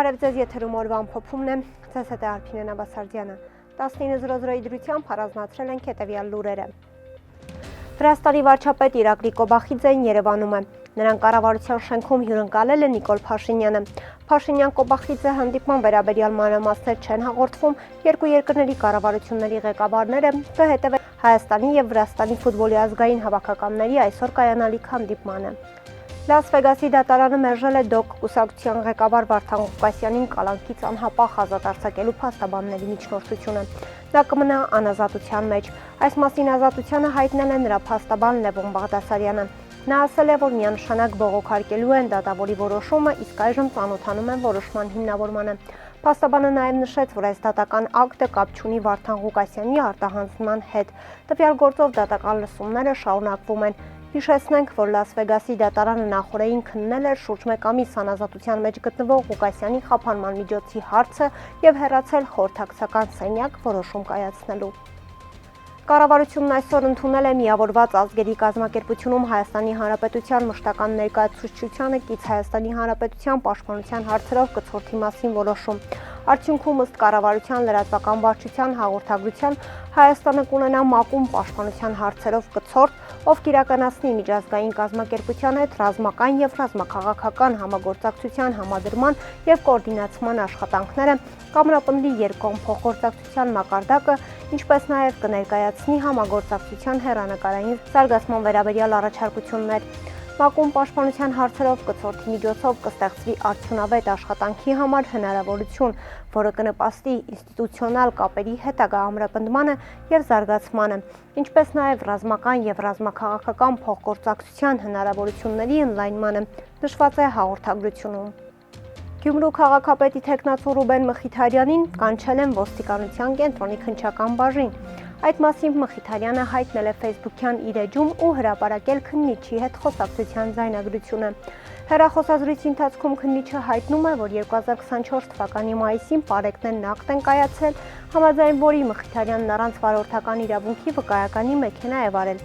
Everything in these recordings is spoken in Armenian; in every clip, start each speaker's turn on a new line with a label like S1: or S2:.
S1: Բարև ձեզ, եթերում օրվա ամփոփումն է, ձեզ հետ է Արփինե Նավասարդյանը։ 19:00-ի դրությամբ առանձնացրել ենք հետևյալ լուրերը։ Վրաստանի վարչապետ Իրակլի Կոբախիձեն Երևանում է։ Նրան կառավարության շենքում հյուրընկալել է Նիկոլ Փաշինյանը։ Փաշինյան-Կոբախիձե հանդիպման վերաբերյալ մանրամասներ չեն հաղորդվում, երկու երկրների կառավարությունների ղեկավարները կհետևեն Հայաստանի և Վրաստանի ֆուտբոլի ազգային հավաքականների այսօր կայանալիք հանդիպմանը։ Լաս Վեգասի դատարանը մերժել է ԴՕԿ կուսակցության ղեկավար Վարդան Ղուկասյանին կալանքից անհապաղ ազատ արձակելու փաստաբանների միջնորդությունը։ Նա կմնա անազատության մեջ։ Այս մասին ազատությանը հայտնել է նրա փաստաբան Լևոն Բաղդասարյանը։ Նա ասել է, որ միանշանակ բողոքարկելու են դատավորի որոշումը, իսկ այժմ ծանոթանում են որոշման հիմնավորմանը։ Փաստաբանը նաև նշեց, որ այս դատական ակտը կապ չունի Վարդան Ղուկասյանի արտահանձնման հետ։ Տվյալ գործով դատական լսումները շարունակվում են։ Հիշեցնենք, որ Լաս Վեգասի դատարանը նախորդին քննել էր շուրջ 1 ամիս անազատության մեջ գտնվող Ղուկասյանի խափանման միջոցի հարցը և հեռացել խորհրդակցական սենյակ որոշում կայացնելու։ Կառավարությունն այսօր ընդունել է միավորված ազգերի կազմակերպությունում Հայաստանի Հանրապետության մշտական ներկայացուցչությանը կից Հայաստանի Հանրապետության պաշտպանության հարցերով կցորդի մասին որոշում։ Արդյունքում ըստ կառավարության լրատվական վարչության հաղորդագրության Հայաստանը կունենա ՄԱԿ-ում պաշտպանության հարցերով կցորդ, ով կիրականացնի միջազգային կազմակերպության հետ ռազմական և ռազմաքաղաքական համագործակցության համադրման և կոորդինացման աշխատանքները, կամրապնդի երկկողմ փոխգործակցության մակարդակը, ինչպես նաև կներկայացնի համագործակցության հեռանկարային զարգացման վերաբերյալ առաջարկություններ։ ՄԱԿ-ում պաշտպանության հարցերով կցորդի միջոցով կստեղծվի արդյունավետ աշխատանքի համար հնարավորություն, որը կնպաստի ինստիտուցիոնալ կապերի հետագա ամրապնդմանը և զարգացմանը, ինչպես նաև ռազմական և ռազմաքաղաքական փոխգործակցության հնարավորությունների ընդլայնմանը, նշված է հաղորդագրությունում։ Գյումրու քաղաքապետի թեկնածու Ռուբեն Մխիթարյանին կանչել են ոստիկանության կենտրոնի քննչական բաժին։ Այդ մասին Մխիթարյանը հայտնել է Facebook-յան իր էջում ու հրապարակել քննիչի հետ խոսակցության ձայնագրությունը։ Հեռախոսազրույցի ընթացքում քննիչը հայտնում է, որ 2024 թվականի մայիսին պարեկտեն ակտ են կայացրել, համաձայն որի Մխիթարյանն առանց վարորդական իրավունքի վկայականի մեքենա է վարել։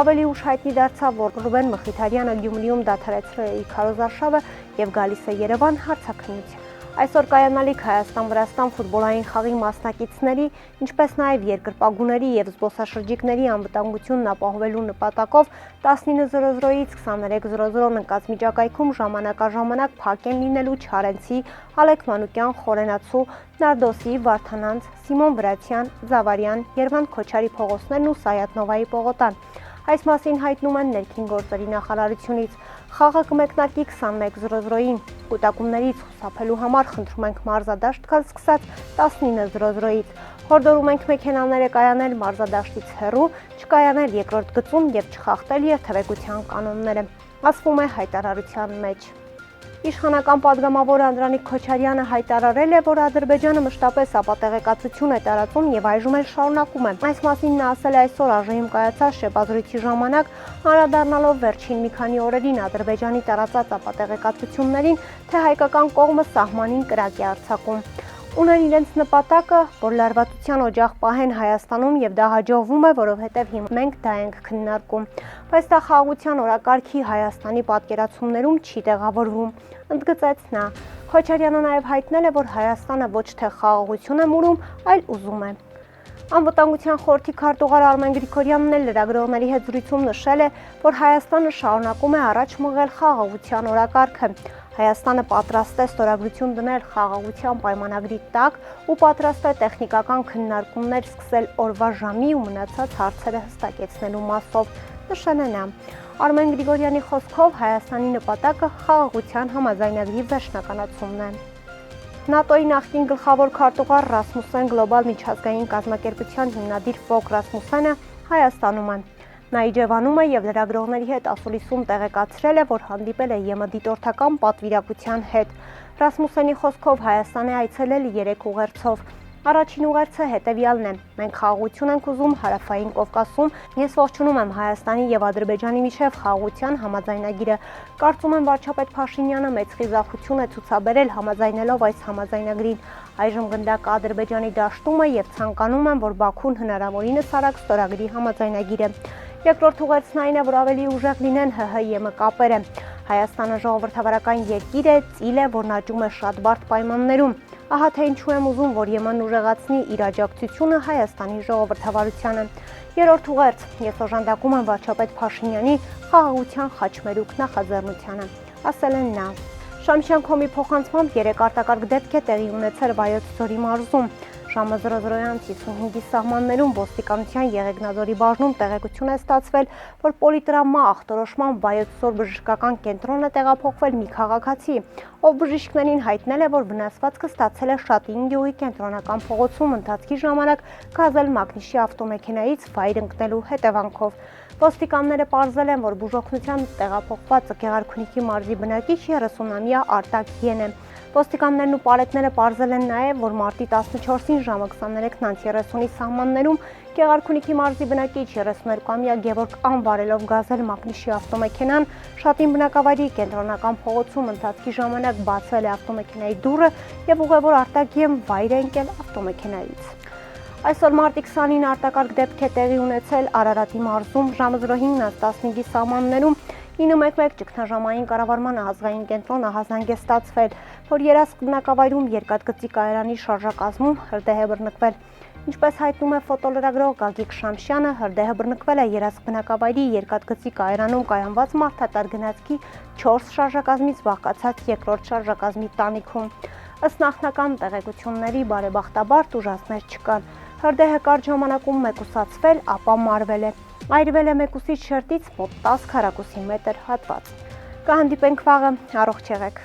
S1: Ավելի ուշ հայտնի դարձավ, որ Ռուբեն Մխիթարյանը Գյումրիում դադարեցրել է իր քարոզարշավը և գալիս է Երևան հարցաքննության։ Այսօր կայանալիք Հայաստան-Վրաստան ֆուտբոլային խաղի մասնակիցների, ինչպես նաև երկրպագուների և զբոսաշրջիկների անվտանգությունն ապահովելու նպատակով 19:00-ից 23:00 ընկած միջակայքում ժամանակաժամանակ փակ են լինելու Չարենցի, Ալեք Մանուկյան խորենացու, Նարդոսի, Վարդանանց, Սիմոն Վրացյան, Զավարյան, Երվանդ Քոչարի փողոցներն ու Սայաթ Նովայի պողոտան։ Այս մասին հայտնում են ներքին գործերի նախարարությունից։ Խաղը կմեկնարկի 21:00-ին։ Կուտակումներից խուսափելու համար խնդրում ենք մարզադաշտ գալ սկսած 19:00-ից։ Հորդորում ենք մեքենաները կայանել մարզադաշտից հեռու, չկայանել երկրորդ գծում և չխախտել երթևեկության կանոնները, ասվում է հայտարարության մեջ։ Իշխանական պատգամավոր Անդրանիկ Քոչարյանը հայտարարել է, որ Ադրբեջանը մշտապես ապատեղեկացություն է տարածում և այժմ էլ շարունակում է։ Այս մասին նա ասել է այսօր ԱԺ-ում կայացած շեբազրույցի ժամանակ, անդրադառնալով վերջին մի քանի օրերին Ադրբեջանի տարածած ապատեղեկացություններին, թե հայկական կողմը սահմանին կրակ է արձակում։ Ունեն իրենց նպատակը, որ լարվածության օջախ պահեն Հայաստանում և դա հաջողվում է, որովհետև հիմա մենք դա ենք քննարկում, բայց դա խաղաղության օրակարգի Հայաստանի պատկերացումներում չի տեղավորվում, ընդգծեց նա։ Քոչարյանը նաև հայտնել է, որ Հայաստանը ոչ թե խաղաղություն է մուրում, այլ ուզում է։ Անվտանգության խորհրդի քարտուղար Արմեն Գրիգորյանն էլ լրագրողների հետ զրույցում նշել է, որ Հայաստանը շարունակում է առաջ մղել խաղաղության օրակարգը։ Հայաստանը պատրաստ է ստորագրություն դնել խաղաղության պայմանագրի տակ ու պատրաստ է տեխնիկական քննարկումներ սկսել օրվա ժամի ու մնացած հարցերը հստակեցնելու մասով, նշել է նա։ Արմեն Գրիգորյանի խոսքով Հայաստանի նպատակը խաղաղության համաձայնագրի վերջնականացումն է։ ՆԱՏՕ-ի նախկին գլխավոր քարտուղար Ռասմուսեն գլոբալ միջազգային կազմակերպության հիմնադիր Ֆոկ Ռասմուսենը Հայաստանում է։ Նա Իջևանում է և լրագրողների հետ ասուլիսում տեղեկացրել է, որ հանդիպել է ԵՄ դիտորդական պատվիրակության հետ։ Ռասմուսենի խոսքով Հայաստան է այցելել 3 ուղերձով։ Առաջին ուղերձը հետևյալն է. մենք խաղաղություն ենք ուզում Հարավային Կովկասում, ես ողջունում եմ Հայաստանի և Ադրբեջանի միջև խաղաղության համաձայնագիրը։ Կարծում եմ վարչապետ Փաշինյանը մեծ խիզախություն է ցուցաբերել համաձայնելով այս համաձայնագրին։ Այժմ գնդակը Ադրբեջանի դաշտում է և ցանկանում եմ, որ Բաքուն հնարավորինս արագ ստորագրի համաձայնագիրը։ Երկրորդ ուղերձն այն է, որ ավելի ուժեղ լինեն ՀՀ-ԵՄ կապերը։ Հայաստանը ժողովրդավարական երկիր է, ծիլ է, որն աճում է շատ բարդ պայմաններում։ Ահա թե ինչու եմ ուզում, որ Եմենն ուժեղացնի իր աջակցությունը Հայաստանի ժողովրդավարությանը։ Երրորդ ուղերձ. ես օժանդակում եմ վարչապետ Փաշինյանի խաղաղության խաչմերուկ նախաձեռնությանը, ասել են նա։ Շամշյանքոմի փոխանցմամբ 3 արտակարգ դեպք է տեղի ունեցել Վայոց ձորի մարզում։ Ժամը 00:55-ի սահմաններում ոստիկանության Եղեգնաձորի բաժնում տեղեկություն է ստացվել, որ պոլիտրամա ախտորոշման Վայոց ձոր բժշկական կենտրոն է տեղափոխվել մի քաղաքացի, ով բժիշկներին հայտնել է, որ վնասվածքը ստացել է Շատին գյուղի կենտրոնական փողոցում ընթացքի ժամանակ գազել մագնիշի ավտոմեքենայից վայր ընկնելու հետևանքով։ Ոստիկանները պարզել են, որ բուժօգնության տեղափոխվածը Գեղարքունիքի մարզի բնակիչ 30-ամյա Արտակ Են է։ Ոստիկաններն ու պարետները պարզել են նաև, որ մարտի 14-ին ժամը 23:30-ի սահմաններում Գեղարքունիքի մարզի բնակիչ 32-ամյա Գևորգ Անվարելով գազել մագնիշի ավտոմեքենան Շատին բնակավայրի կենտրոնական փողոցում ընթացքի ժամանակ բացվել է ավտոմեքենայի դուռը եւ ուղևոր Արտակ Են վայր է ընկել ավտոմեքենայից։ Այսօր մարտի 20-ին արտակարգ դեպք է տեղի ունեցել Արարատի մարզում ժամը 05:15-ի սահմաններում 911 ճգնաժամային կառավարման ազգային կենտրոնը հազանգ է ստացվել, որ երասկ բնակավայրում երկաթգծի կայարանի շարժակազմում հրդեհ է բռնկվել։ Ինչպես հայտնում է ֆոտոլրագրող Գագիկ Շամշյանը, հրդեհը բռնկվել է երասկ բնակավայրի երկաթգծի կայարանում կայանված մարդատար գնացքի 4 շարժակազմից բաղկացած երկրորդ շարժակազմի տանիքում։ Ըստ նախնական տեղեկությունների բարեբախտաբար տուժածներ չկան։ Հրդեհը կարճ ժամանակում մեկուսացվել, ապա մարվել է։ Այրվել է մեկուսի շերտից մոտ 10 քառակուսի մետր հատված։ Կհանդիպենք վաղը, առողջ եղեք։